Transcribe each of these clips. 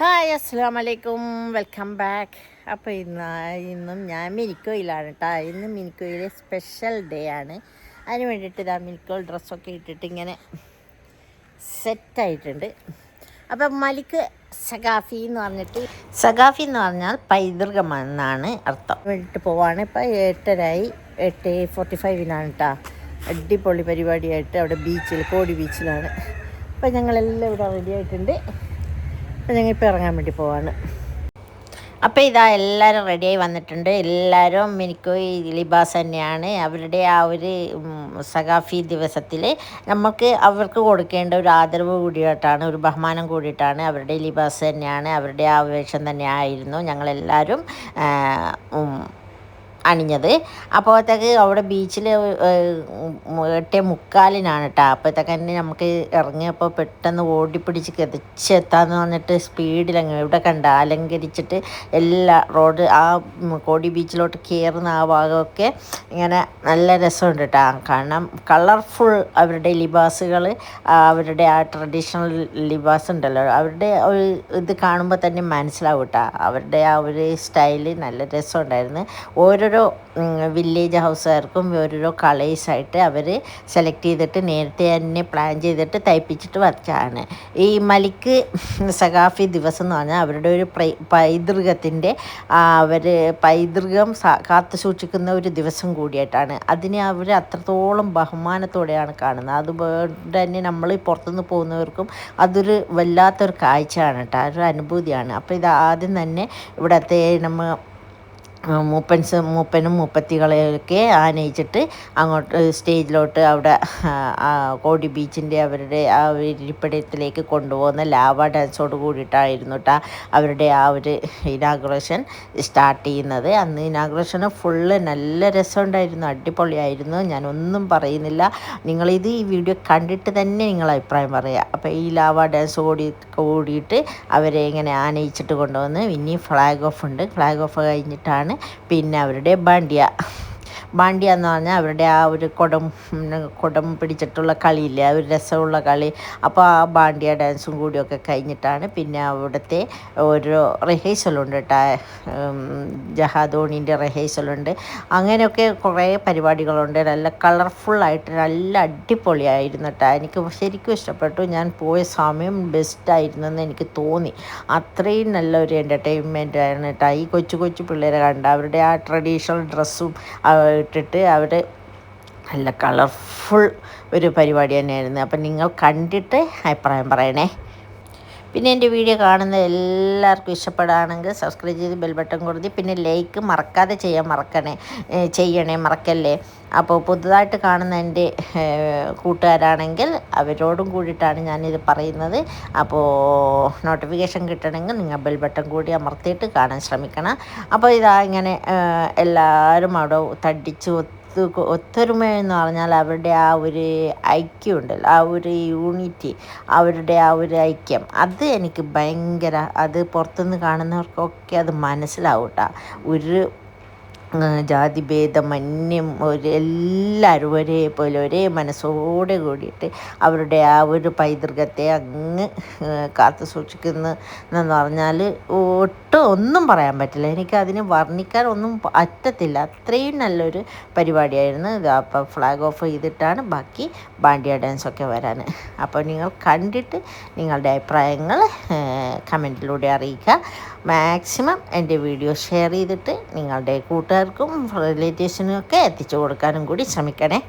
Hi അസ്സലാമലൈക്കും, welcome back. അപ്പോൾ ഇന്നും ഞാൻ മിനിക്കോയിലാണ് കേട്ടോ. ഇന്ന് മിനിക്കോയിലെ സ്പെഷ്യൽ ഡേ ആണ്. അതിന് വേണ്ടിയിട്ട് ഇതാ മിനിക്കോ ഡ്രസ്സൊക്കെ ഇട്ടിട്ട് ഇങ്ങനെ സെറ്റായിട്ടുണ്ട്. അപ്പം മലിക്ക് സഖാഫി എന്ന് പറഞ്ഞാൽ പൈതൃകം എന്നാണ് അർത്ഥം. വേണ്ടിയിട്ട് പോവാണ്. ഇപ്പം 8:30 8:45 കേട്ടോ. അടിപൊളി പരിപാടിയായിട്ട് അവിടെ ബീച്ചിൽ, കോടി ബീച്ചിലാണ്. അപ്പം ഞങ്ങളെല്ലാം ഇവിടെ റെഡി ആയിട്ടുണ്ട്. അപ്പം ഞങ്ങളിപ്പോൾ ഇറങ്ങാൻ വേണ്ടി പോവാണ്. അപ്പോൾ ഇതാ എല്ലാവരും റെഡിയായി വന്നിട്ടുണ്ട്. എല്ലാവരും മിനിക്കോയി ലിബാസ് തന്നെയാണ്. അവരുടെ ആ ഒരു സഖാഫി ദിവസത്തിൽ നമുക്ക് അവർക്ക് കൊടുക്കേണ്ട ഒരു ആദരവ് കൂടിയിട്ടാണ്, ഒരു ബഹുമാനം കൂടിയിട്ടാണ്. അവരുടെ ലിബാസ് തന്നെയാണ്, അവരുടെ ആ വേഷം തന്നെയായിരുന്നു ഞങ്ങളെല്ലാവരും അണിഞ്ഞത്. അപ്പോഴത്തേക്ക് അവിടെ ബീച്ചിൽ 8:45 കേട്ടോ. അപ്പോഴത്തേക്ക് തന്നെ നമുക്ക് ഇറങ്ങിയപ്പോൾ പെട്ടെന്ന് ഓടിപ്പിടിച്ച് കിതച്ചെത്താന്ന് പറഞ്ഞിട്ട് സ്പീഡിലങ്ങ് ഇവിടെ കണ്ട അലങ്കരിച്ചിട്ട് എല്ലാ റോഡ് ആ കോടി ബീച്ചിലോട്ട് കയറുന്ന ആ ഭാഗമൊക്കെ ഇങ്ങനെ നല്ല രസമുണ്ട് കേട്ടോ. കാരണം കളർഫുൾ അവരുടെ ലിബാസുകൾ, അവരുടെ ആ ട്രഡീഷണൽ ലിബാസ് ഉണ്ടല്ലോ, അവരുടെ ഒരു ഇത് കാണുമ്പോൾ തന്നെ മനസ്സിലാവും കേട്ടോ. അവരുടെ ആ ഒരു സ്റ്റൈല് നല്ല രസമുണ്ടായിരുന്നു. ഓരോരോ വില്ലേജ് ഹൗസുകാർക്കും ഓരോരോ കളേഴ്സായിട്ട് അവർ സെലക്ട് ചെയ്തിട്ട് നേരത്തെ തന്നെ പ്ലാൻ ചെയ്തിട്ട് തയ്പ്പിച്ചിട്ട് വച്ചാണ്. ഈ മലിക്ക് സഖാഫി ദിവസം എന്ന് പറഞ്ഞാൽ അവരുടെ ഒരു പൈതൃകത്തിൻ്റെ പൈതൃകം കാത്തു സൂക്ഷിക്കുന്ന ഒരു ദിവസം കൂടിയായിട്ടാണ്. അതിനെ അവർ അത്രത്തോളം ബഹുമാനത്തോടെയാണ് കാണുന്നത്. അതുകൊണ്ട് തന്നെ നമ്മൾ പുറത്തുനിന്ന് പോകുന്നവർക്കും അതൊരു വല്ലാത്തൊരു കാഴ്ചയാണ് കേട്ടോ, ഒരു അനുഭൂതിയാണ്. അപ്പോൾ ഇത് ആദ്യം തന്നെ ഇവിടത്തെ മൂപ്പനും മൂപ്പത്തികളെയൊക്കെ ആനയിച്ചിട്ട് അങ്ങോട്ട് സ്റ്റേജിലോട്ട് അവിടെ കോടി ബീച്ചിൻ്റെ അവരുടെ ആ ഒരു ഇരിപ്പിടത്തിലേക്ക് കൊണ്ടുപോകുന്ന ലാവ ഡാൻസോട് കൂടിയിട്ടായിരുന്നു കേട്ടോ അവരുടെ ആ ഒരു ഇനാഗുറേഷൻ സ്റ്റാർട്ട് ചെയ്യുന്നത്. അന്ന് ഇനാഗുറേഷന് ഫുള്ള് നല്ല രസമുണ്ടായിരുന്നു, അടിപൊളിയായിരുന്നു. ഞാനൊന്നും പറയുന്നില്ല, നിങ്ങളിത് ഈ വീഡിയോ കണ്ടിട്ട് തന്നെ നിങ്ങൾ അഭിപ്രായം പറയുക. അപ്പോൾ ഈ ലാവ ഡാൻസ് കൂടിയിട്ട് അവരെ ഇങ്ങനെ ആനയിച്ചിട്ട് കൊണ്ടുവന്ന് ഇനി ഫ്ലാഗ് ഓഫ് ഉണ്ട്. ഫ്ലാഗ് ഓഫ് കഴിഞ്ഞിട്ടാണ് പിന്നെ അവരുടെ ബാണ്ടിയ എന്ന് പറഞ്ഞാൽ അവരുടെ ആ ഒരു കുടം പിടിച്ചിട്ടുള്ള കളിയില്ലേ, ആ ഒരു രസമുള്ള കളി. അപ്പോൾ ആ ബാണ്ടിയ ഡാൻസും കൂടിയൊക്കെ കഴിഞ്ഞിട്ടാണ് പിന്നെ അവിടുത്തെ ഓരോ റിഹേഴ്സലുണ്ട് കേട്ടോ. ജഹാദോണിൻ്റെ റിഹേഴ്സലുണ്ട്. അങ്ങനെയൊക്കെ കുറേ പരിപാടികളുണ്ട്. നല്ല കളർഫുള്ളായിട്ട് നല്ല അടിപൊളിയായിരുന്നു കേട്ടോ. എനിക്ക് ശരിക്കും ഇഷ്ടപ്പെട്ടു. ഞാൻ പോയ സമയം ബെസ്റ്റായിരുന്നു എന്ന് എനിക്ക് തോന്നി. അത്രയും നല്ലൊരു എൻ്റർടൈൻമെൻ്റ് ആണ് കേട്ടോ. ഈ കൊച്ചു കൊച്ചു പിള്ളേരെ കണ്ട അവരുടെ ആ ട്രഡീഷണൽ ഡ്രസ്സും ഇട്ടിട്ട് അവർ നല്ല കളർഫുൾ ഒരു പരിപാടി തന്നെയായിരുന്നു. അപ്പം നിങ്ങൾ കണ്ടിട്ട് അഭിപ്രായം പറയണേ. പിന്നെ എൻ്റെ വീഡിയോ കാണുന്ന എല്ലാവർക്കും ഇഷ്ടപ്പെടുകയാണെങ്കിൽ സബ്സ്ക്രൈബ് ചെയ്ത് ബെൽ ബട്ടൺ കൊടുത്ത് പിന്നെ ലൈക്ക് മറക്കാതെ ചെയ്യണേ, മറക്കല്ലേ. അപ്പോൾ പുതുതായിട്ട് കാണുന്ന എൻ്റെ കൂട്ടുകാരാണെങ്കിൽ അവരോടും കൂടിയിട്ടാണ് ഞാനിത് പറയുന്നത്. അപ്പോൾ നോട്ടിഫിക്കേഷൻ കിട്ടണമെങ്കിൽ നിങ്ങൾ ബെൽ ബട്ടൺ കൂടി അമർത്തിയിട്ട് കാണാൻ ശ്രമിക്കണം. അപ്പോൾ ഇതാ ഇങ്ങനെ എല്ലാവരും അവിടെ തടിച്ച് ഒത്തൊരുമ എന്ന് പറഞ്ഞാൽ അവരുടെ ആ ഒരു ഐക്യം ഉണ്ടല്ലോ, ആ ഒരു യൂണിറ്റി, അവരുടെ ആ ഒരു ഐക്യം, അത് എനിക്ക് ഭയങ്കര, അത് പുറത്തുനിന്ന് കാണുന്നവർക്കൊക്കെ അത് മനസ്സിലാവും കേട്ടോ. ഒരു ജാതിഭേദമന്യം എല്ലാവരും ഒരേപോലെ ഒരേ മനസ്സോടെ കൂടിയിട്ട് അവരുടെ ആ ഒരു പൈതൃകത്തെ അങ്ങ് കാത്തു സൂക്ഷിക്കുന്നതെന്ന് പറഞ്ഞാൽ ഒന്നും പറയാൻ പറ്റില്ല. എനിക്കതിന് വർണ്ണിക്കാൻ ഒന്നും പറ്റത്തില്ല. അത്രയും നല്ലൊരു പരിപാടിയായിരുന്നു ഇത്. അപ്പോൾ ഫ്ലാഗ് ഓഫ് ചെയ്തിട്ടാണ് ബാക്കി ബാണ്ടിയ ഡാൻസൊക്കെ വരാൻ. അപ്പോൾ നിങ്ങൾ കണ്ടിട്ട് നിങ്ങളുടെ അഭിപ്രായങ്ങൾ കമൻറ്റിലൂടെ അറിയിക്കുക. മാക്സിമം എൻ്റെ വീഡിയോ ഷെയർ ചെയ്തിട്ട് നിങ്ങളുടെ കൂട്ടുകാർക്കും റിലേറ്റീവ്സിനും ഒക്കെ എത്തിച്ചു കൊടുക്കാനും കൂടി ശ്രമിക്കണേ.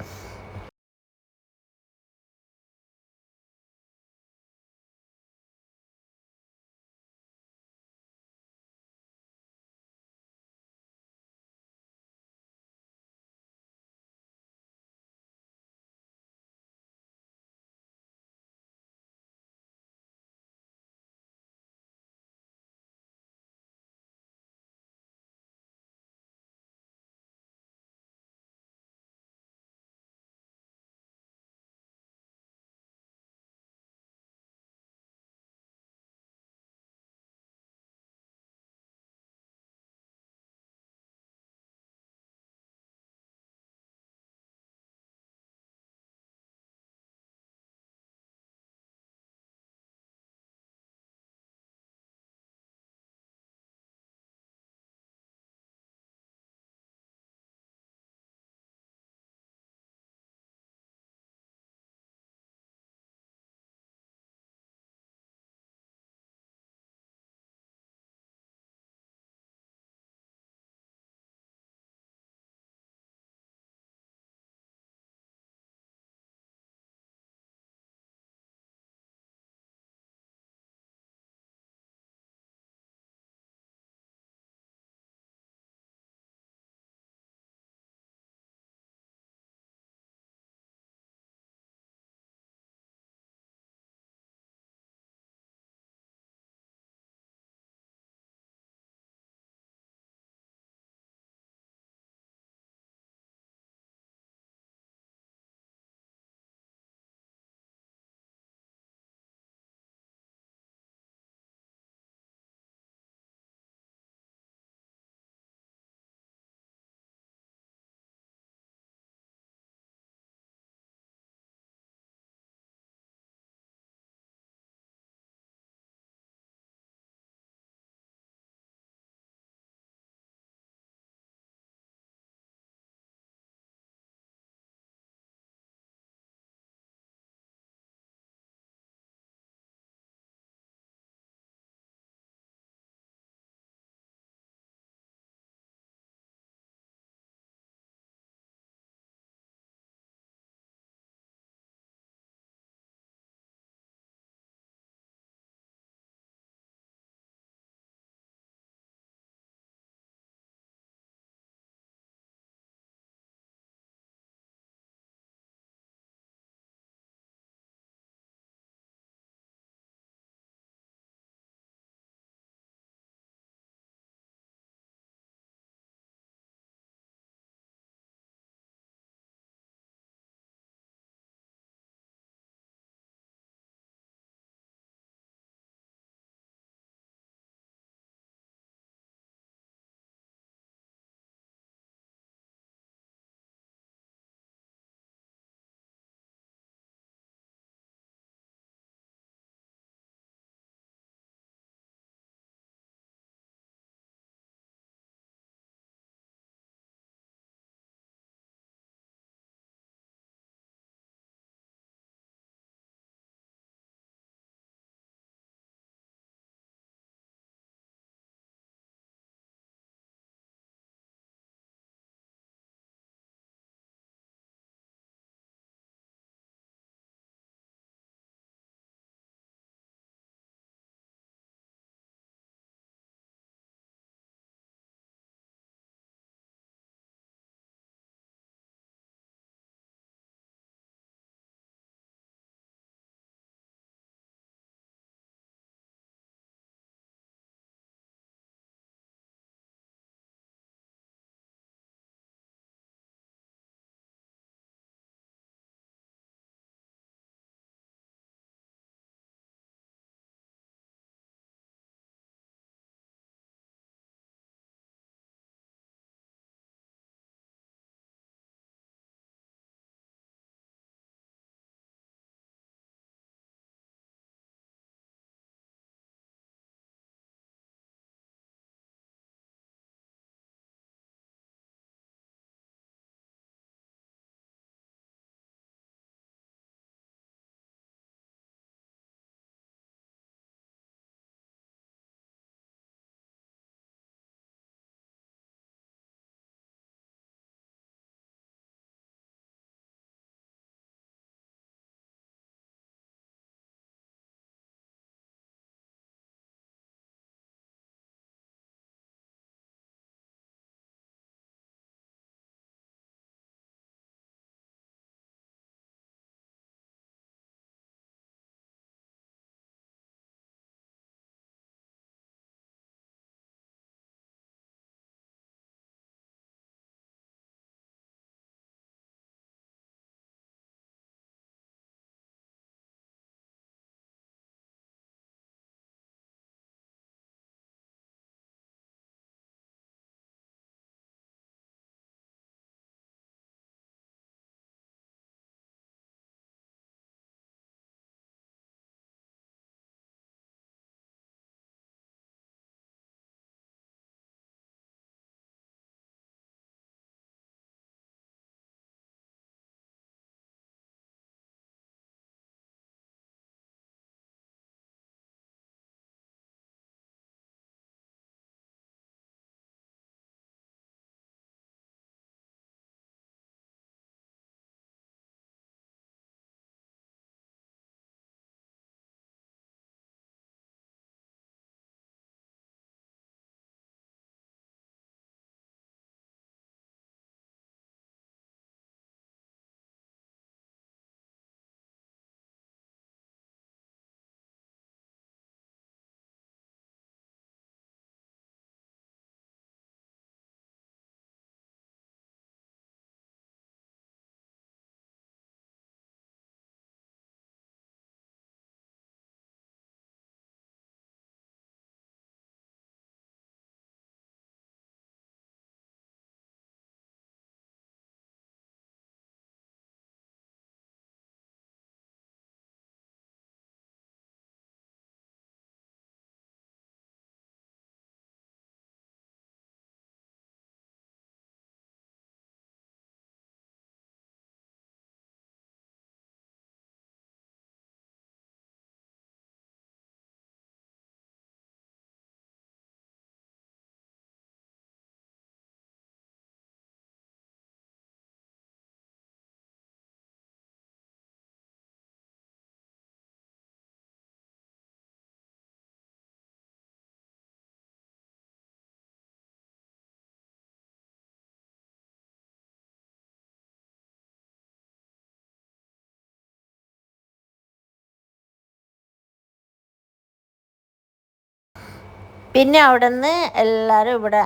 പിന്നെ അവിടെ നിന്ന് എല്ലാവരും ഇവിടെ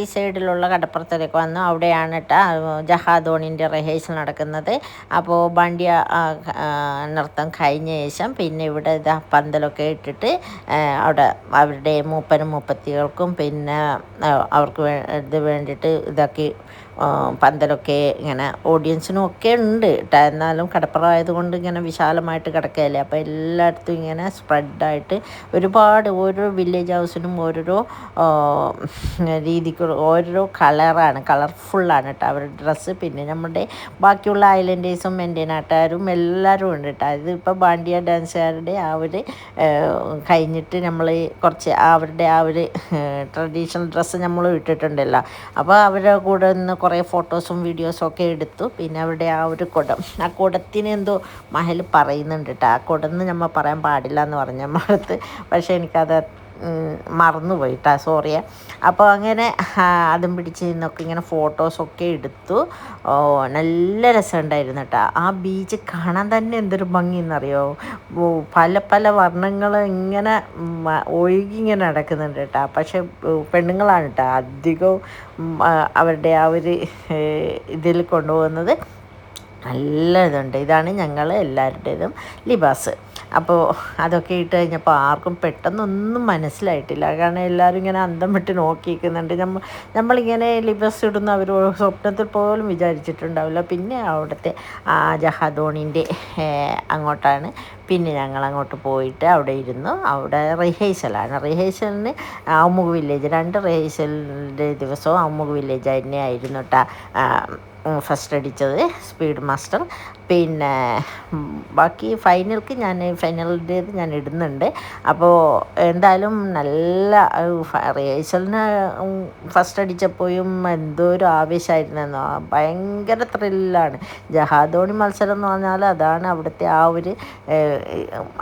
ഈ സൈഡിലുള്ള കടപ്പുറത്തേക്ക് വന്നു. അവിടെയാണ് കേട്ടോ ജഹാദോണിൻ്റെ റിഹേഴ്സൽ നടക്കുന്നത്. അപ്പോൾ ബാണ്ഡ്യ നൃത്തം കഴിഞ്ഞ ശേഷം പിന്നെ ഇവിടെ ഇതാ പന്തലൊക്കെ ഇട്ടിട്ട് അവിടെ അവരുടെ മൂപ്പനും മൂപ്പത്തികൾക്കും പിന്നെ അവർക്ക് ഇത് വേണ്ടിയിട്ട് ഇതാക്കി പന്തലൊക്കെ ഇങ്ങനെ ഓഡിയൻസിനും ഒക്കെ ഉണ്ട് കേട്ടോ. എന്നാലും കടപ്പുറമായതുകൊണ്ട് ഇങ്ങനെ വിശാലമായിട്ട് കിടക്കുകയല്ലേ. അപ്പോൾ എല്ലായിടത്തും ഇങ്ങനെ സ്പ്രെഡായിട്ട് ഒരുപാട് ഓരോ വില്ലേജ് ഹൗസിനും ഓരോരോ രീതിക്ക് ഓരോ കളറാണ്, കളർഫുള്ളാണ് കേട്ടോ അവരുടെ ഡ്രസ്സ്. പിന്നെ നമ്മുടെ ബാക്കിയുള്ള ഐലൻഡേഴ്സും എൻ്റെ നാട്ടുകാരും എല്ലാവരും ഉണ്ട് കേട്ടോ. ഇതിപ്പോൾ ബാണ്ഡ്യ ഡാൻസുകാരുടെ ആ ഒരു കഴിഞ്ഞിട്ട് നമ്മൾ കുറച്ച് അവരുടെ ആ ഒരു ട്രഡീഷണൽ ഡ്രസ്സ് നമ്മൾ ഇട്ടിട്ടുണ്ടല്ലോ. അപ്പോൾ അവരുടെ കൂടെ നിന്ന് കുറേ ഫോട്ടോസും വീഡിയോസും ഒക്കെ എടുത്തു. പിന്നെ അവരുടെ ആ ഒരു കുടം, ആ കുടത്തിന് എന്തോ മഹൽ പറയുന്നുണ്ട് കേട്ടോ. ആ കുടന്ന് നമ്മൾ പറയാൻ പാടില്ല എന്ന് പറഞ്ഞ നമ്മളടുത്ത്. പക്ഷേ എനിക്കത് മറന്നുപോയിട്ടാ, സോറിയെ. അപ്പോൾ അങ്ങനെ അതും പിടിച്ച് നിന്നൊക്കെ ഇങ്ങനെ ഫോട്ടോസൊക്കെ എടുത്തു. നല്ല രസമുണ്ടായിരുന്നു കേട്ടോ. ആ ബീച്ച് കാണാൻ തന്നെ എന്തൊരു ഭംഗിയെന്നറിയോ. പല പല വർണ്ണങ്ങൾ ഇങ്ങനെ ഒഴുകി ഇങ്ങനെ നടക്കുന്നുണ്ട് കേട്ടോ. പക്ഷെ പെണ്ണുങ്ങളാണ് കേട്ടോ അധികവും അവരുടെ ആ ഒരു ഇതിൽ കൊണ്ടുപോകുന്നത്. നല്ല ഇതുണ്ട്. ഇതാണ് ഞങ്ങൾ എല്ലാവരുടേതും ലിബാസ്. അപ്പോൾ അതൊക്കെ ഇട്ട് കഴിഞ്ഞപ്പോൾ ആർക്കും പെട്ടെന്നൊന്നും മനസ്സിലായിട്ടില്ല. കാരണം എല്ലാവരും ഇങ്ങനെ അന്തം വിട്ട് നോക്കിയിരിക്കുന്നുണ്ട്. നമ്മളിങ്ങനെ ലിബാസ് ഇടുന്ന അവർ സ്വപ്നത്തിൽ പോലും വിചാരിച്ചിട്ടുണ്ടാവില്ല. പിന്നെ അവിടുത്തെ ജഹാദോണിൻ്റെ അങ്ങോട്ടാണ് പിന്നെ ഞങ്ങൾ അങ്ങോട്ട് പോയിട്ട് അവിടെ ഇരുന്നു. അവിടെ റിഹേഴ്സലാണ്. റിഹേഴ്സലിന് അമ്മുഗ് വില്ലേജ് 2 റിഹേഴ്സലിൻ്റെ ദിവസവും അമ്മുഗ് വില്ലേജ് തന്നെയായിരുന്നു കേട്ടോ ഫസ്റ്റ് അടിച്ചത് സ്പീഡ് മാസ്റ്റർ. പിന്നെ ബാക്കി ഫൈനലിൻ്റേത് ഞാൻ ഇടുന്നുണ്ട്. അപ്പോൾ എന്തായാലും നല്ല റിഹേഴ്സലിന് ഫസ്റ്റ് അടിച്ചപ്പോഴും എന്തോ ഒരു ആവേശമായിരുന്നെന്നോ, ഭയങ്കര ത്രില്ലാണ്. ജഹാദോണി മത്സരം എന്ന് പറഞ്ഞാൽ അതാണ് അവിടുത്തെ ആ ഒരു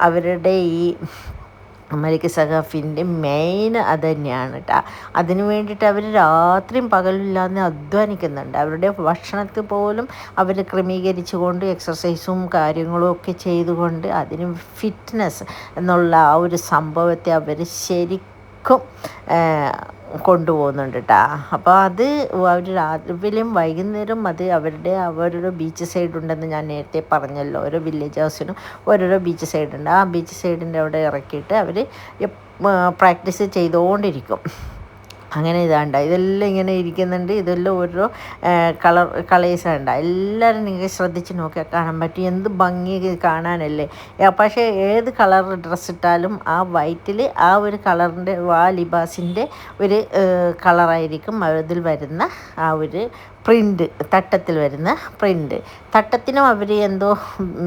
അവരുടെ ഈ അമേരിക്ക സഖാഫിൻ്റെ മെയിൻ അത് തന്നെയാണ് കേട്ടോ. അതിന് വേണ്ടിയിട്ട് അവർ രാത്രിയും പകലില്ലാതെ അധ്വാനിക്കുന്നുണ്ട്. അവരുടെ ഭക്ഷണത്തിൽ പോലും അവർ ക്രമീകരിച്ചുകൊണ്ട് എക്സസൈസും കാര്യങ്ങളും ഒക്കെ ചെയ്തുകൊണ്ട് അതിന് ഫിറ്റ്നസ് എന്നുള്ള ആ ഒരു സംഭവത്തെ അവർ ശരിക്കും കൊണ്ടുപോകുന്നുണ്ട് കേട്ടോ. അപ്പോൾ അത് അവർ രാവിലെയും വൈകുന്നേരം അത് അവരുടെ ബീച്ച് സൈഡ് ഉണ്ടെന്ന് ഞാൻ നേരത്തെ പറഞ്ഞല്ലോ. ഓരോ വില്ലേജ് ഹൗസിനും ഓരോരോ ബീച്ച് സൈഡ് ഉണ്ട്. ആ ബീച്ച് സൈഡിൻ്റെ അവിടെ ഇറക്കിയിട്ട് അവർ പ്രാക്ടീസ് ചെയ്തുകൊണ്ടിരിക്കും. അങ്ങനെ ഇതാണ്ട ഇതെല്ലാം ഇങ്ങനെ ഇരിക്കുന്നുണ്ട്. ഇതെല്ലാം ഓരോ കളേഴ്സാണ്. എല്ലാവരും നിങ്ങൾ ശ്രദ്ധിച്ച് നോക്കിയാൽ കാണാൻ പറ്റും. എന്ത് ഭംഗി കാണാനല്ലേ. പക്ഷേ ഏത് കളർ ഡ്രസ്സ് ഇട്ടാലും ആ വൈറ്റിൽ ആ ഒരു കളറിൻ്റെ ആ ലിബാസിൻ്റെ ഒരു കളറായിരിക്കും അതിൽ വരുന്ന ആ ഒരു പ്രിൻ്റ്, തട്ടത്തിൽ വരുന്ന പ്രിൻ്റ്. തട്ടത്തിനും അവർ എന്തോ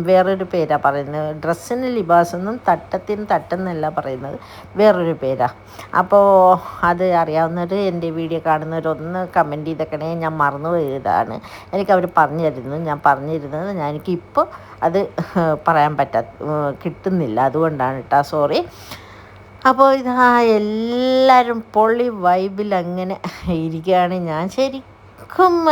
വേറൊരു പേരാണ് പറയുന്നത്. ഡ്രസ്സിന് ലിബാസെന്നും തട്ടത്തിന് തട്ടെന്നല്ല പറയുന്നത്, വേറൊരു പേരാണ്. അപ്പോൾ അത് അറിയാവുന്നവർ എൻ്റെ വീഡിയോ കാണുന്നവരൊന്ന് കമൻറ്റ് ചെയ്തേക്കണേ. ഞാൻ മറന്നു പോയതാണ്. എനിക്കവർ ഞാൻ പറഞ്ഞിരുന്നത് എനിക്കിപ്പോൾ അത് പറയാൻ കിട്ടുന്നില്ല. അതുകൊണ്ടാണ് കേട്ടോ, സോറി. അപ്പോൾ ഇതാ എല്ലാവരും പൊളി വൈബിൽ അങ്ങനെ ഇരിക്കുകയാണ്. ഞാൻ ശരിക്കും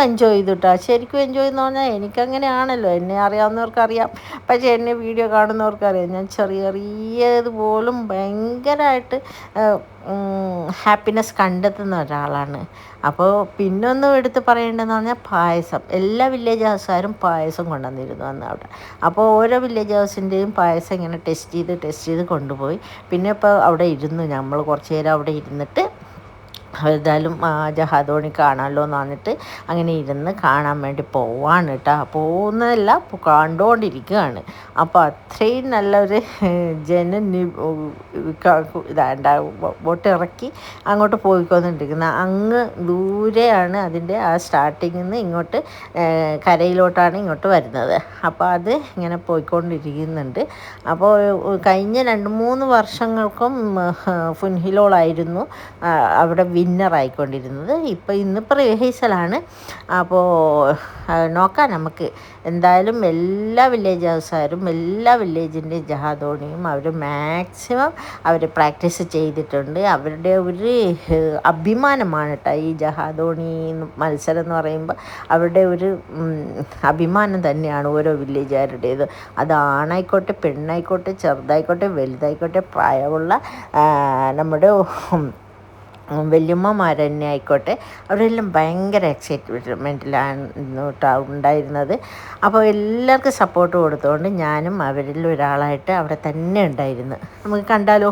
എൻജോയ് ചെയ്തു കേട്ടോ. ശരിക്കും എൻജോയ് എന്ന് പറഞ്ഞാൽ എനിക്കങ്ങനെയാണല്ലോ, എന്നെ അറിയാവുന്നവർക്കറിയാം. പക്ഷേ എന്നെ വീഡിയോ കാണുന്നവർക്കറിയാം ഞാൻ ചെറിയത് പോലും ഭയങ്കരമായിട്ട് ഹാപ്പിനെസ് കണ്ടെത്തുന്ന ഒരാളാണ്. അപ്പോൾ പിന്നൊന്നും എടുത്ത് പറയേണ്ടതെന്ന് പറഞ്ഞാൽ പായസം. എല്ലാ വില്ലേജ് ഹൗസുകാരും പായസം കൊണ്ടുവന്നിരുന്നു അന്ന് അവിടെ. അപ്പോൾ ഓരോ വില്ലേജ് ഹൗസിൻ്റെയും പായസം ഇങ്ങനെ ടെസ്റ്റ് ചെയ്ത് കൊണ്ടുപോയി. പിന്നെ ഇപ്പോൾ അവിടെ ഇരുന്നു, നമ്മൾ കുറച്ച് നേരം അവിടെ ഇരുന്നിട്ട് ഏതായാലും ജഹാദോണി കാണാമല്ലോ എന്ന് പറഞ്ഞിട്ട് അങ്ങനെ ഇരുന്ന് കാണാൻ വേണ്ടി പോവാണ് കേട്ടോ. പോകുന്നതല്ല, കണ്ടുകൊണ്ടിരിക്കുകയാണ്. അപ്പോൾ അത്രയും നല്ലൊരു ഇതാണ്ട ബോട്ട് ഇറക്കി അങ്ങോട്ട് പോയിക്കൊണ്ടിരിക്കുന്നത്. അങ്ങ് ദൂരെയാണ് അതിൻ്റെ ആ സ്റ്റാർട്ടിങ്ങിൽ നിന്ന് ഇങ്ങോട്ട് കരയിലോട്ടാണ് ഇങ്ങോട്ട് വരുന്നത്. അപ്പോൾ അത് ഇങ്ങനെ പോയിക്കൊണ്ടിരിക്കുന്നുണ്ട്. അപ്പോൾ കഴിഞ്ഞ 2-3 വർഷങ്ങൾക്കും ഫുൻഹിലോളായിരുന്നു അവിടെ വിന്നറായിക്കൊണ്ടിരുന്നത്. ഇന്നിപ്പോൾ റിഹേഴ്സലാണ്. അപ്പോൾ നോക്കാം നമുക്ക്. എന്തായാലും എല്ലാ വില്ലേജ് ഹൗസുകാരും എല്ലാ വില്ലേജിൻ്റെ ജഹാദോണിയും അവർ മാക്സിമം അവർ പ്രാക്ടീസ് ചെയ്തിട്ടുണ്ട്. അവരുടെ ഒരു അഭിമാനമാണ് കേട്ടോ ഈ ജഹാദോണി മത്സരം എന്ന് പറയുമ്പോൾ. അവരുടെ ഒരു അഭിമാനം തന്നെയാണ് ഓരോ വില്ലേജുകാരുടേത്. അത് ആണായിക്കോട്ടെ പെണ്ണായിക്കോട്ടെ ചെറുതായിക്കോട്ടെ വലുതായിക്കോട്ടെ പ്രായമുള്ള നമ്മുടെ വല്യമ്മമാർ തന്നെ ആയിക്കോട്ടെ, അവരെല്ലാം ഭയങ്കര എക്സൈറ്റ്മെൻറ്റിലാണ് കേട്ടോ ഉണ്ടായിരുന്നത്. അപ്പോൾ എല്ലാവർക്കും സപ്പോർട്ട് കൊടുത്തുകൊണ്ട് ഞാനും അവരിൽ ഒരാളായിട്ട് അവിടെ തന്നെ ഉണ്ടായിരുന്നു. നമുക്ക് കണ്ടാലോ?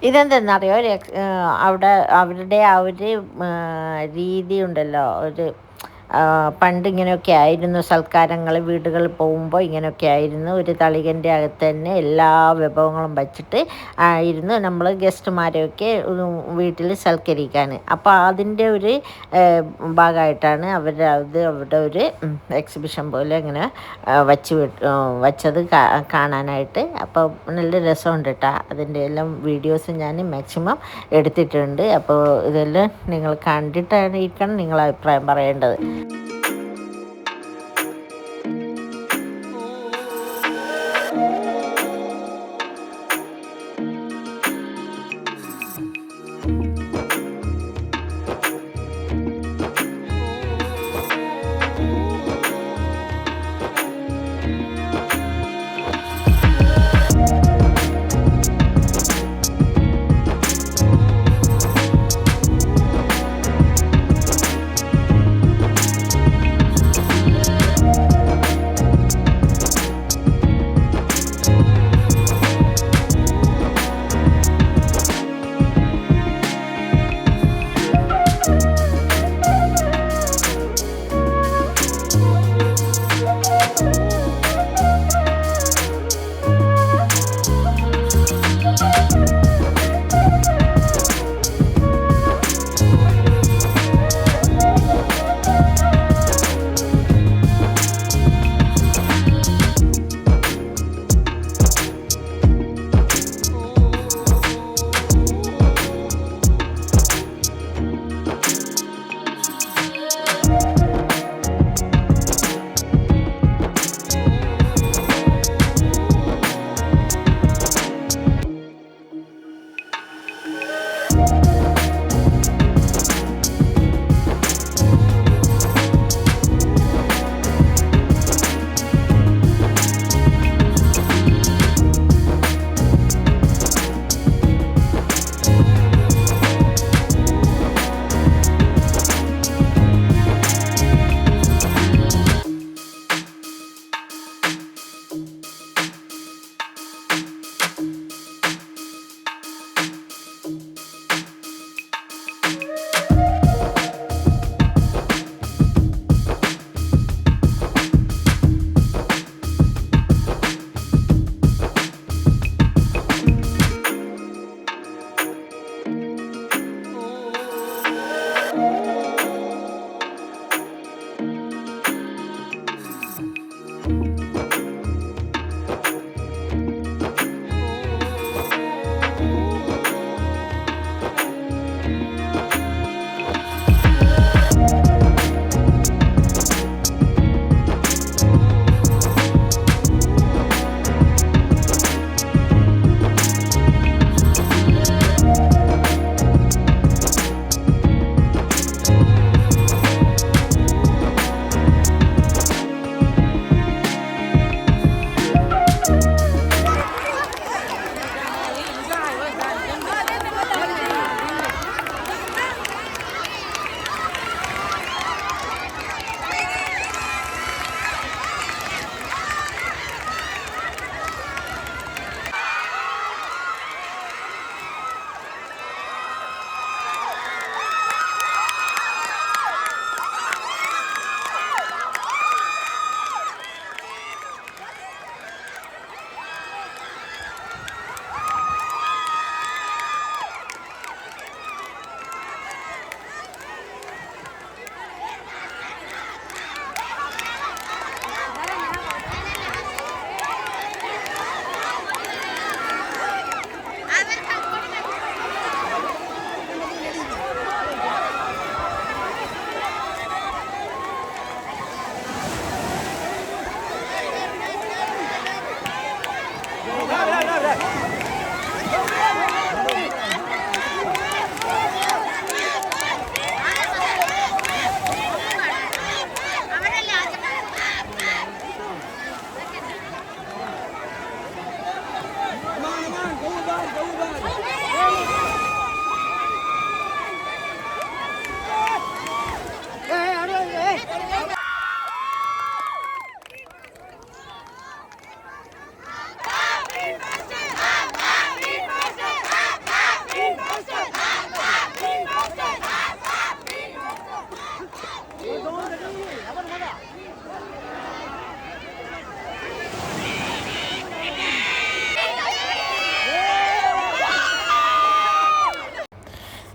ഇതെന്തെന്നറിയോ? അവിടെ അവരുടെ ആ ഒരു രീതി ഉണ്ടല്ലോ, ഒരു പണ്ട് ഇങ്ങനെയൊക്കെ ആയിരുന്നു. സൽക്കാരങ്ങൾ വീടുകളിൽ പോകുമ്പോൾ ഇങ്ങനെയൊക്കെ ആയിരുന്നു. ഒരു തളികൻ്റെ അകത്ത് തന്നെ എല്ലാ വിഭവങ്ങളും വച്ചിട്ട് ആയിരുന്നു നമ്മൾ ഗസ്റ്റുമാരെയൊക്കെ വീട്ടിൽ സൽക്കരിക്കാൻ. അപ്പോൾ അതിൻ്റെ ഒരു ഭാഗമായിട്ടാണ് അത് അവിടെ ഒരു എക്സിബിഷൻ പോലെ ഇങ്ങനെ വച്ചത് കാണാനായിട്ട്. അപ്പോൾ നല്ല രസമുണ്ട് കേട്ടോ. അതിൻ്റെ എല്ലാം വീഡിയോസ് ഞാൻ മാക്സിമം എടുത്തിട്ടുണ്ട്. അപ്പോൾ ഇതെല്ലാം നിങ്ങൾ കണ്ടിട്ടായിരിക്കണം നിങ്ങൾ അഭിപ്രായം പറയേണ്ടത്.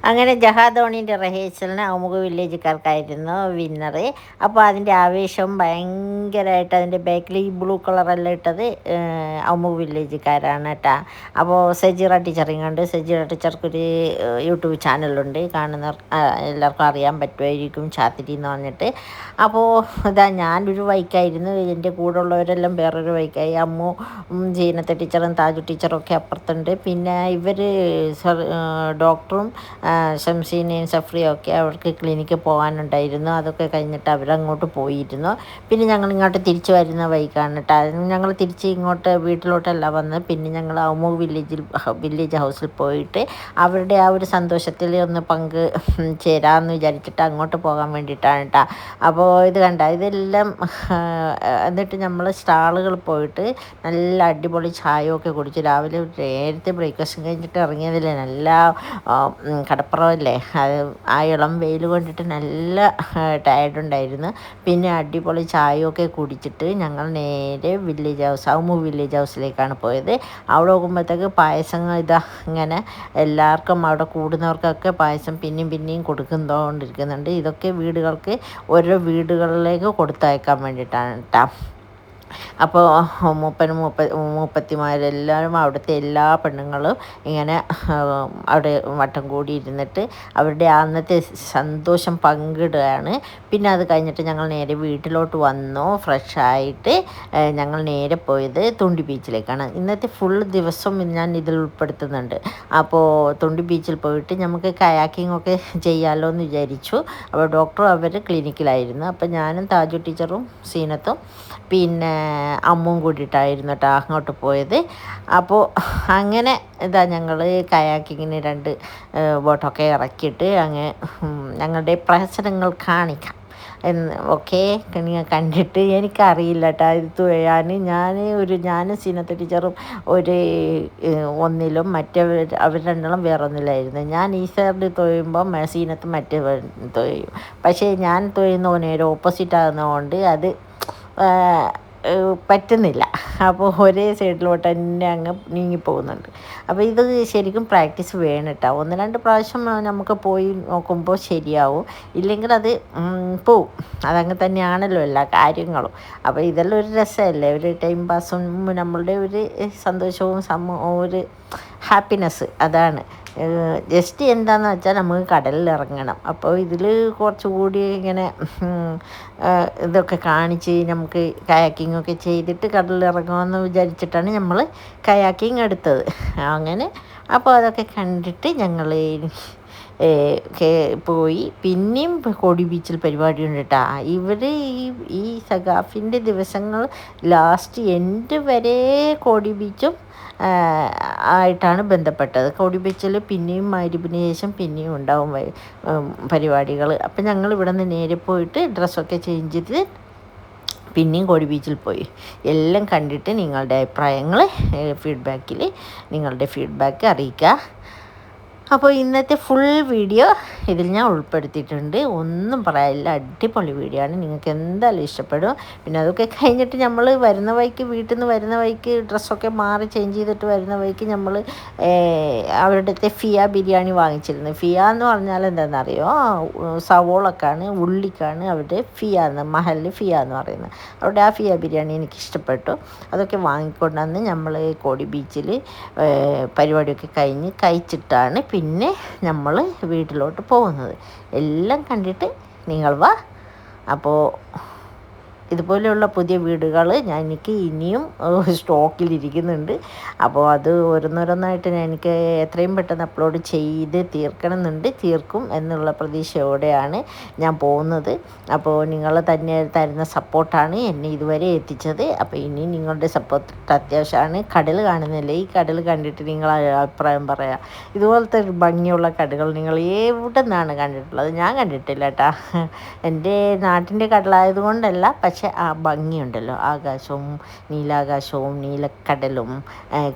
അങ്ങനെ ജഹാദോണിൻ്റെ റിഹേഴ്സലിന് അമുക വില്ലേജുകാർക്കായിരുന്നു വിന്നറ്. അപ്പോൾ അതിൻ്റെ ആവേശം ഭയങ്കരമായിട്ട് അതിൻ്റെ ബാക്കിൽ ഈ ബ്ലൂ കളറെല്ലാം ഇട്ടത് അമുക വില്ലേജുകാരാണ് കേട്ടോ. അപ്പോൾ സജീറ ടീച്ചറിങ് കണ്ട്, സജീറ ടീച്ചർക്കൊരു യൂട്യൂബ് ചാനലുണ്ട്, കാണുന്നവർ എല്ലാവർക്കും അറിയാൻ പറ്റുമായിരിക്കും, ചാത്തിരി എന്ന് പറഞ്ഞിട്ട്. അപ്പോൾ ഇതാ ഞാനൊരു വൈക്കായിരുന്നു, എൻ്റെ കൂടെ ഉള്ളവരെല്ലാം വേറൊരു വൈക്കായി. അമ്മു, ജീനത്തെ ടീച്ചറും താജു ടീച്ചറും ഒക്കെ അപ്പുറത്തുണ്ട്. പിന്നെ ഇവർ ഡോക്ടറും ഷംസീനയും സഫ്രിയും ഒക്കെ അവർക്ക് ക്ലിനിക്കിൽ പോകാനുണ്ടായിരുന്നു. അതൊക്കെ കഴിഞ്ഞിട്ട് അവരങ്ങോട്ട് പോയിരുന്നു. പിന്നെ ഞങ്ങൾ ഇങ്ങോട്ട് തിരിച്ചു വരുന്ന വൈകാണ് കേട്ടോ. ഞങ്ങൾ തിരിച്ച് ഇങ്ങോട്ട് വീട്ടിലോട്ടല്ല വന്ന്, പിന്നെ ഞങ്ങൾ അമു വില്ലേജ് ഹൗസിൽ പോയിട്ട് അവരുടെ ആ ഒരു സന്തോഷത്തിൽ ഒന്ന് ചേരാമെന്ന് വിചാരിച്ചിട്ട് അങ്ങോട്ട് പോകാൻ വേണ്ടിയിട്ടാണ് കേട്ടോ. അപ്പോൾ ഇത് കണ്ട ഇതെല്ലാം എന്നിട്ട് നമ്മൾ സ്റ്റാളുകൾ പോയിട്ട് നല്ല അടിപൊളി ചായയൊക്കെ കുടിച്ച് രാവിലെ നേരത്തെ ബ്രേക്ക്ഫാസ്റ്റ് കഴിഞ്ഞിട്ട് ഇറങ്ങിയതില്ലേ, നല്ല കടപ്പുറമല്ലേ, അത് ആ ഇളം വെയിൽ കൊണ്ടിട്ട് നല്ല ടയർഡുണ്ടായിരുന്നു. പിന്നെ അടിപൊളി ചായയൊക്കെ കുടിച്ചിട്ട് ഞങ്ങൾ നേരെ അമു വില്ലേജ് ഹൗസിലേക്കാണ് പോയത്. അവിടെ നോക്കുമ്പോഴത്തേക്ക് പായസങ്ങൾ ഇങ്ങനെ എല്ലാവർക്കും അവിടെ കൂടുന്നവർക്കൊക്കെ പായസം പിന്നെയും കൊടുക്കുന്നോണ്ടിരിക്കുന്നുണ്ട്. ഇതൊക്കെ ഓരോ വീടുകളിലേക്ക് കൊടുത്തയക്കാൻ വേണ്ടിയിട്ടാണ് കേട്ടോ. അപ്പോൾ മൂപ്പത്തിമാരെല്ലാവരും അവിടുത്തെ എല്ലാ പെണ്ണുങ്ങളും ഇങ്ങനെ അവിടെ വട്ടം കൂടി ഇരുന്നിട്ട് അവരുടെ അന്നത്തെ സന്തോഷം പങ്കിടുകയാണ്. പിന്നെ അത് കഴിഞ്ഞിട്ട് ഞങ്ങൾ നേരെ വീട്ടിലോട്ട് വന്നു. ഫ്രഷായിട്ട് ഞങ്ങൾ നേരെ പോയത് തുണ്ടി ബീച്ചിലേക്കാണ്. ഇന്നത്തെ ഫുൾ ദിവസം ഞാൻ ഇതിൽ ഉൾപ്പെടുത്തുന്നുണ്ട്. അപ്പോൾ തുണ്ടി ബീച്ചിൽ പോയിട്ട് നമുക്ക് കയാക്കിംഗ് ഒക്കെ ചെയ്യാമല്ലോ എന്ന് വിചാരിച്ചു. അപ്പോൾ അവർ ക്ലിനിക്കിലായിരുന്നു. അപ്പോൾ ഞാനും താജു ടീച്ചറും സീനത്തും പിന്നെ അമ്മും കൂടിയിട്ടായിരുന്നു കേട്ടോ അങ്ങോട്ട് പോയത്. അപ്പോൾ അങ്ങനെ ഞങ്ങൾ കയാക്കിങ്ങിന് 2 ബോട്ടൊക്കെ ഇറക്കിയിട്ട് ഞങ്ങളുടെ പ്രഹസനങ്ങൾ കാണിക്കാം ഓക്കെ. നിങ്ങൾ കണ്ടിട്ട് എനിക്കറിയില്ല കേട്ടോ ഇത് തുഴയാൻ. ഞാനും സീനത്ത് ടീച്ചറും ഒന്നിലും അവർ രണ്ടാളും വേറൊന്നിലായിരുന്നു. ഞാൻ ഈ സൈഡിൽ തുഴയുമ്പം സീനത്ത് മറ്റേ തുഴയും. പക്ഷേ ഞാൻ തുഴയുന്ന നേരെ ഓപ്പോസിറ്റ് ആകുന്നതുകൊണ്ട് അത് പറ്റുന്നില്ല. അപ്പോൾ ഒരേ സൈഡിലോട്ട് തന്നെ അങ്ങ് നീങ്ങിപ്പോകുന്നുണ്ട്. അപ്പോൾ ഇത് ശരിക്കും പ്രാക്ടീസ് വേണം കേട്ടോ. 1-2 പ്രാവശ്യം നമുക്ക് പോയി നോക്കുമ്പോൾ ശരിയാവും, ഇല്ലെങ്കിൽ അത് പോവും. അതങ്ങ് തന്നെയാണല്ലോ എല്ലാ കാര്യങ്ങളും. അപ്പോൾ ഇതെല്ലാം ഒരു രസമല്ലേ, ഒരു ടൈം പാസും നമ്മളുടെ ഒരു സന്തോഷവും ഒരു ഹാപ്പിനെസ്. അതാണ് ജസ്റ്റ് എന്താണെന്ന് വെച്ചാൽ നമുക്ക് കടലിൽ ഇറങ്ങണം. അപ്പോൾ ഇതിൽ കുറച്ചുകൂടി ഇങ്ങനെ ഇതൊക്കെ കാണിച്ച് നമുക്ക് കയാക്കിങ്ങൊക്കെ ചെയ്തിട്ട് കടലിൽ ഇറങ്ങുമെന്ന് വിചാരിച്ചിട്ടാണ് നമ്മൾ കയാക്കിങ് എടുത്തത്. അങ്ങനെ അപ്പോൾ അതൊക്കെ കണ്ടിട്ട് ഞങ്ങൾ പോയി. പിന്നെയും കോടി ബീച്ചിൽ പരിപാടി ഉണ്ട് കേട്ടോ. ഇവർ ഈ സഖാഫിൻ്റെ ദിവസങ്ങൾ ലാസ്റ്റ് എൻഡ് വരെ കോടി ബീച്ചും ആയിട്ടാണ് ബന്ധപ്പെട്ടത്. കോടി ബീച്ചിൽ പിന്നെയും മഗ്‌രിബിന് ശേഷം പിന്നെയും ഉണ്ടാവും പരിപാടികൾ. അപ്പം ഞങ്ങൾ ഇവിടെ നിന്ന് നേരെ പോയിട്ട് ഡ്രസ്സൊക്കെ ചേഞ്ച് ചെയ്ത് പിന്നെയും കോടി ബീച്ചിൽ പോയി. എല്ലാം കണ്ടിട്ട് നിങ്ങളുടെ അഭിപ്രായങ്ങൾ നിങ്ങളുടെ ഫീഡ്ബാക്ക് അറിയിക്കുക. അപ്പോൾ ഇന്നത്തെ ഫുൾ വീഡിയോ ഇതിൽ ഞാൻ ഉൾപ്പെടുത്തിയിട്ടുണ്ട്. ഒന്നും പറയാനില്ല, അടിപൊളി വീഡിയോ ആണ്, നിങ്ങൾക്ക് എന്തായാലും ഇഷ്ടപ്പെടും. പിന്നെ അതൊക്കെ കഴിഞ്ഞിട്ട് നമ്മൾ വീട്ടിൽ നിന്ന് വരുന്ന വഴിക്ക് ഡ്രസ്സൊക്കെ മാറി ചേഞ്ച് ചെയ്തിട്ട് വരുന്ന വഴിക്ക് നമ്മൾ അവരുടെ ഫിയ ബിരിയാണി വാങ്ങിച്ചിരുന്നു. ഫിയ എന്ന് പറഞ്ഞാൽ എന്താണെന്നറിയോ, സവോളക്കാണ്, ഉള്ളിക്കാണ് അവരുടെ മഹലിൽ ഫിയ എന്ന് പറയുന്നത്. അവരുടെ ആ ഫിയ ബിരിയാണി എനിക്ക് ഇഷ്ടപ്പെട്ടു. അതൊക്കെ വാങ്ങിക്കൊണ്ടുവന്ന് നമ്മൾ കോടി ബീച്ചിൽ പരിപാടിയൊക്കെ കഴിഞ്ഞ് കഴിച്ചിട്ടാണ് പിന്നെ നമ്മൾ വീട്ടിലോട്ട് പോകുന്നത്. എല്ലാം കണ്ടിട്ട് നിങ്ങൾ വാ. അപ്പോൾ ഇതുപോലെയുള്ള പുതിയ വീടുകൾ എനിക്ക് ഇനിയും സ്റ്റോക്കിലിരിക്കുന്നുണ്ട്. അപ്പോൾ അത് ഓരോന്നോരോന്നായിട്ട് എനിക്ക് എത്രയും പെട്ടെന്ന് അപ്ലോഡ് ചെയ്ത് തീർക്കും എന്നുള്ള പ്രതീക്ഷയോടെയാണ് ഞാൻ പോകുന്നത്. അപ്പോൾ നിങ്ങൾ തന്നെ തരുന്ന സപ്പോർട്ടാണ് എന്നെ ഇതുവരെ എത്തിച്ചത്. അപ്പോൾ ഇനി നിങ്ങളുടെ സപ്പോർട്ട് അത്യാവശ്യമാണ്. കടൽ കാണുന്നില്ല, ഈ കടൽ കണ്ടിട്ട് നിങ്ങൾ അഭിപ്രായം പറയാം. ഇതുപോലത്തെ ഒരു ഭംഗിയുള്ള കടകൾ നിങ്ങൾ എവിടെ നിന്നാണ് കണ്ടിട്ടുള്ളത്? ഞാൻ കണ്ടിട്ടില്ല കേട്ടോ. എൻ്റെ നാട്ടിൻ്റെ കടലായതുകൊണ്ടല്ല, പക്ഷേ ആ ഭംഗിയുണ്ടല്ലോ, ആകാശവും നീലാകാശവും നീലക്കടലും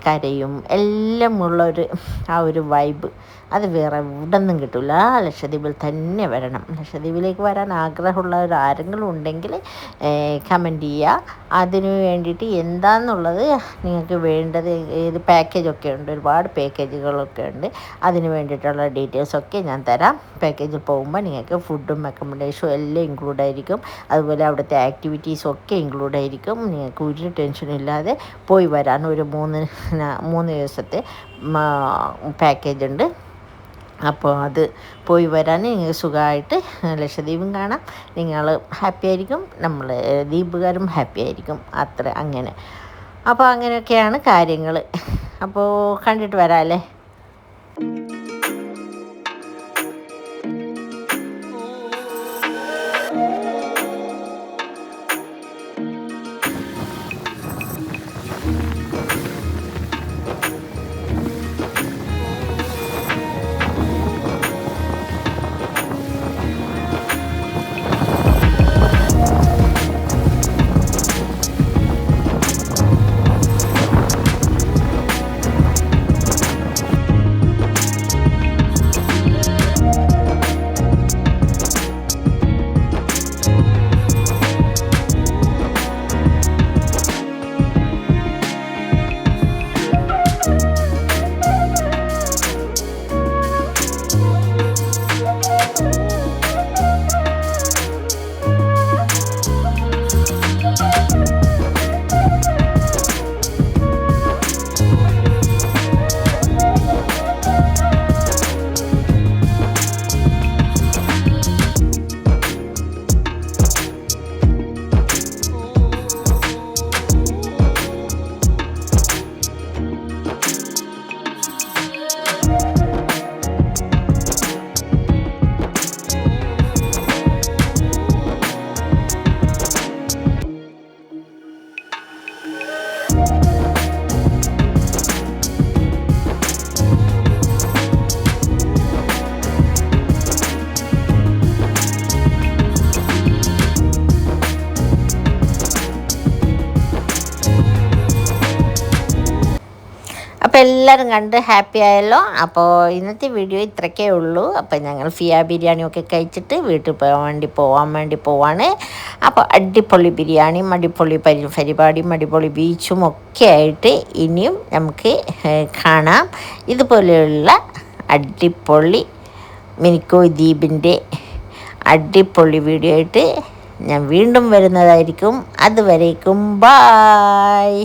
കരയും എല്ലാം ഉള്ളൊരു ആ ഒരു വൈബ് അത് വേറെ എവിടെയൊന്നും കിട്ടില്ല. ലക്ഷദ്വീപിൽ തന്നെ വരണം. ലക്ഷദ്വീപിലേക്ക് വരാൻ ആഗ്രഹമുള്ളവർ ആരെങ്കിലും ഉണ്ടെങ്കിൽ കമൻറ്റ് ചെയ്യുക. അതിന് വേണ്ടിയിട്ട് എന്താണെന്നുള്ളത് നിങ്ങൾക്ക് വേണ്ടത് ഏത് പാക്കേജൊക്കെ ഉണ്ട്, ഒരുപാട് പാക്കേജുകളൊക്കെ ഉണ്ട്. അതിന് വേണ്ടിയിട്ടുള്ള ഡീറ്റെയിൽസൊക്കെ ഞാൻ തരാം. പാക്കേജിൽ പോകുമ്പോൾ നിങ്ങൾക്ക് ഫുഡും അക്കോമഡേഷനും എല്ലാം ഇൻക്ലൂഡ് ആയിരിക്കും. അതുപോലെ അവിടുത്തെ ആക്ടിവിറ്റീസും ഒക്കെ ഇൻക്ലൂഡ് ആയിരിക്കും. നിങ്ങൾക്ക് ഒരു ടെൻഷനും ഇല്ലാതെ പോയി വരാൻ ഒരു 3 ദിവസത്തെ പാക്കേജ് ഉണ്ട്. അപ്പോൾ അത് പോയി വരാൻ നിങ്ങൾക്ക് സുഖമായിട്ട് ലക്ഷദ്വീപും കാണാം. നിങ്ങൾ ഹാപ്പി ആയിരിക്കും, നമ്മൾ ദ്വീപുകാരും ഹാപ്പി ആയിരിക്കും. അങ്ങനെ. അപ്പോൾ അങ്ങനെയൊക്കെയാണ് കാര്യങ്ങൾ. അപ്പോൾ കണ്ടിട്ട് വരാം അല്ലേ. അപ്പോൾ എല്ലാവരും കണ്ട് ഹാപ്പി ആയല്ലോ. അപ്പോൾ ഇന്നത്തെ വീഡിയോ ഇത്രയൊക്കെ ഉള്ളൂ. അപ്പോൾ ഞങ്ങൾ ഫിയ ബിരിയാണിയൊക്കെ കഴിച്ചിട്ട് വീട്ടിൽ പോകാൻ വേണ്ടി പോവാണ്. അപ്പോൾ അടിപൊളി ബിരിയാണിയും അടിപൊളി പരിപാടിയും അടിപൊളി ബീച്ചും ഒക്കെ ആയിട്ട് ഇനിയും നമുക്ക് കാണാം. ഇതുപോലെയുള്ള അടിപൊളി മിനിക്കോയ് ദ്വീപിൻ്റെ അടിപൊളി വീഡിയോ ആയിട്ട് ഞാൻ വീണ്ടും വരുന്നതായിരിക്കും. അതുവരേക്കും ബായ്.